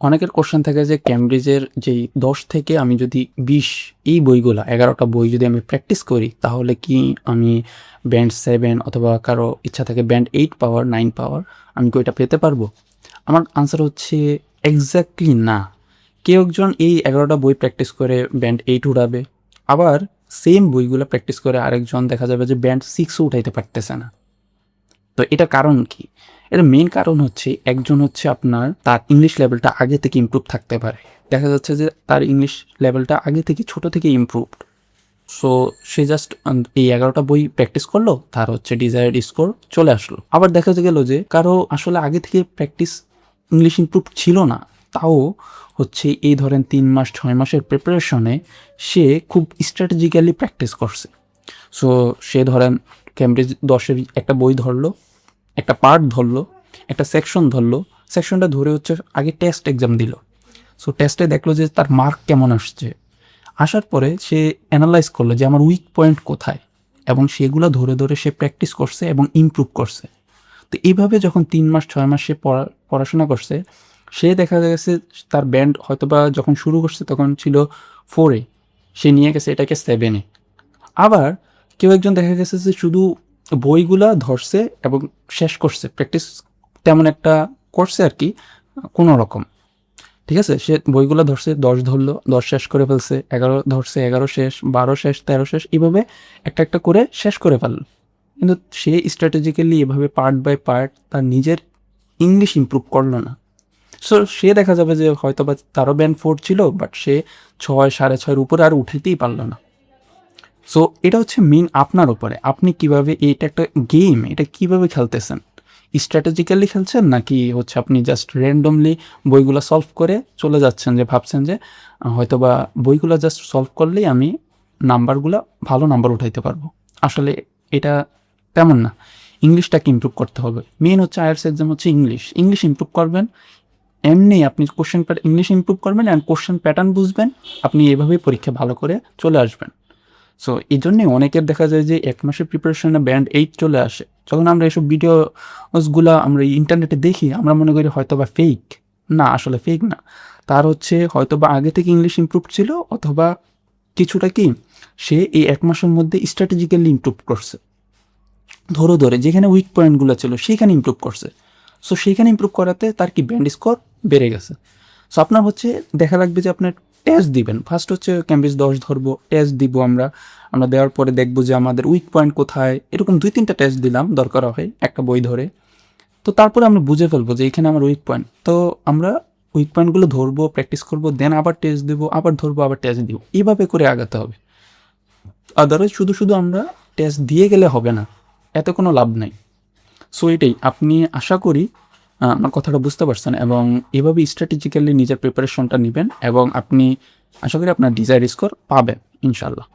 অনেকের কোশ্চেন থাকে যে ক্যামব্রিজের যেই 10 থেকে আমি যদি 20 এই বইগুলা 11টা বই যদি আমি প্র্যাকটিস করি তাহলে কি আমি ব্যান্ড 7 অথবা কারো ইচ্ছা থাকে ব্যান্ড 8 পাওয়ার 9 পাওয়ার আমি কি ওইটা পেতে পারবো? আমার আনসার হচ্ছে এক্স্যাক্টলি না। কেউ একজন এই 11টা বই প্র্যাকটিস করে ব্যান্ড 8 উঠাবে, আবার সেম বইগুলো প্র্যাকটিস করে আরেকজন দেখা যাবে যে ব্যান্ড 6ও উঠাইতে পারতেছে না। তো এটার কারণ কি? এর মেইন কারণ হচ্ছে একজন হচ্ছে আপনার তার ইংলিশ লেভেলটা আগে থেকে ইমপ্রুভ থাকতে পারে। দেখা যাচ্ছে যে তার ইংলিশ লেভেলটা আগে থেকে ছোট থেকে ইমপ্রুভড। সো সে জাস্ট এই 11টা বই প্র্যাকটিস করলো, তার হচ্ছে ডিজায়ার্ড স্কোর চলে আসলো। আবার দেখা গেল যে কারো আসলে আগে থেকে প্র্যাকটিস ইংলিশ ইমপ্রুভ ছিল না, তাও হচ্ছে এই ধরেন 3 মাস 6 মাসের প্রিপারেশনে সে খুব স্ট্র্যাটেজিক্যালি প্র্যাকটিস করছে। সো সে ধরেন ক্যামব্রিজ 10-এর একটা বই ধরলো, একটা পার্ট ধরলো, একটা সেকশন ধরলো, সেকশনটা ধরে হচ্ছে আগে টেস্ট এক্সাম দিল। সো টেস্টে দেখলো যে তার মার্ক কেমন আসছে, আসার পরে সে অ্যানালাইজ করলো যে আমার উইক পয়েন্ট কোথায়, এবং সেগুলো ধরে ধরে সে প্র্যাকটিস করছে এবং ইমপ্রুভ করছে। তো এইভাবে যখন 3 মাস 6 মাস সে পড়াশোনা করছে, সে দেখা গেছে তার ব্যান্ড হয়তোবা যখন শুরু করছে তখন ছিল 4-এ, সে নিয়ে গেছে এটাকে 7-এ। আবার কেউ একজন দেখা গেছে যে শুধু বইগুলা ধরছে এবং শেষ করছে, প্র্যাকটিস তেমন একটা করছে আর কি কোনো রকম। ঠিক আছে, সে বইগুলো ধরছে, 10 ধরলো, 10 শেষ করে ফেলছে, 11 ধরছে, 11 শেষ, 12 শেষ, 13 শেষ, এইভাবে একটা একটা করে শেষ করে ফেললো। কিন্তু সে স্ট্র্যাটেজিক্যালি এভাবে পার্ট বাই পার্ট তার নিজের ইংলিশ ইমপ্রুভ করলো না। সো সে দেখা যাবে যে হয়তো বা তারও ব্যান্ড 4 ছিল, বাট সে 6 6.5-এর উপরে আর উঠাইতেই পারলো না। সো এটা হচ্ছে মেইন আপনার উপরে, আপনি কিভাবে, এটা একটা গেম, এটা কিভাবে খেলতেছেন, স্ট্র্যাটেজিক্যালি খেলছেন নাকি হচ্ছে আপনি জাস্ট র্যান্ডমলি বইগুলো সলভ করে চলে যাচ্ছেন, যে ভাবছেন যে হয়তো বা বইগুলো জাস্ট সলভ করলেই আমি নাম্বারগুলো ভালো নাম্বার উঠাইতে পারবো। আসলে এটা তেমন না। ইংলিশটাকে ইমপ্রুভ করতে হবে। মেইন হচ্ছে আইএলটিএস এক্সাম হচ্ছে ইংলিশ ইমপ্রুভ করবেন। এমনি আপনি কোশ্চেন ইংলিশ ইমপ্রুভ করবেন অ্যান্ড কোশ্চেন প্যাটার্ন বুঝবেন, আপনি এভাবেই পরীক্ষা ভালো করে চলে আসবেন। সো এই জন্যে অনেকের দেখা যায় যে 1 মাসের প্রিপারেশনে ব্যান্ড 8 চলে আসে। যখন আমরা এসব ভিডিওসগুলো আমরা ইন্টারনেটে দেখি, আমরা মনে করি হয়তো বা ফেক। না, আসলে ফেক না। তার হচ্ছে হয়তো বা আগে থেকে ইংলিশ ইমপ্রুভ ছিল, অথবা কিছুটা কি সে এই 1 মাসের মধ্যে স্ট্র্যাটেজিক্যালি ইমপ্রুভ করছে, ধরে ধরে যেখানে উইক পয়েন্টগুলো ছিল সেখানে ইমপ্রুভ করছে। সো সেইখানে ইমপ্রুভ করাতে তার কি ব্যান্ড স্কোর বেড়ে গেছে। সো আপনার হচ্ছে দেখা লাগবে যে আপনার টেস্ট দিবেন। ফার্স্ট হচ্ছে ক্যামব্রিজ 10 ধরবো, টেস্ট দিব আমরা। আমরা দেওয়ার পরে দেখবো যে আমাদের উইক পয়েন্ট কোথায়, এরকম 2-3টা টেস্ট দিলাম দরকার হয় একটা বই ধরে। তো তারপরে আমরা বুঝে ফেলবো যে এখানে আমার উইক পয়েন্ট, তো আমরা উইক পয়েন্টগুলো ধরবো, প্র্যাকটিস করবো, দেন আবার টেস্ট দেবো, আবার ধরবো, আবার টেস্ট দিব, এইভাবে করে আগাতে হবে। আদারওয়াইজ শুধু শুধু আমরা টেস্ট দিয়ে গেলে হবে না, এতে কোনো লাভ নাই। সো এটাই, আপনি আশা করি আমার কথাটা বুঝতে পারছেন, এবং এভাবে স্ট্র্যাটেজিক্যালি নিজের প্রিপারেশনটা নেবেন, এবং আপনি আশা করি আপনার ডিজায়ার স্কোর পাবেন ইনশাল্লাহ।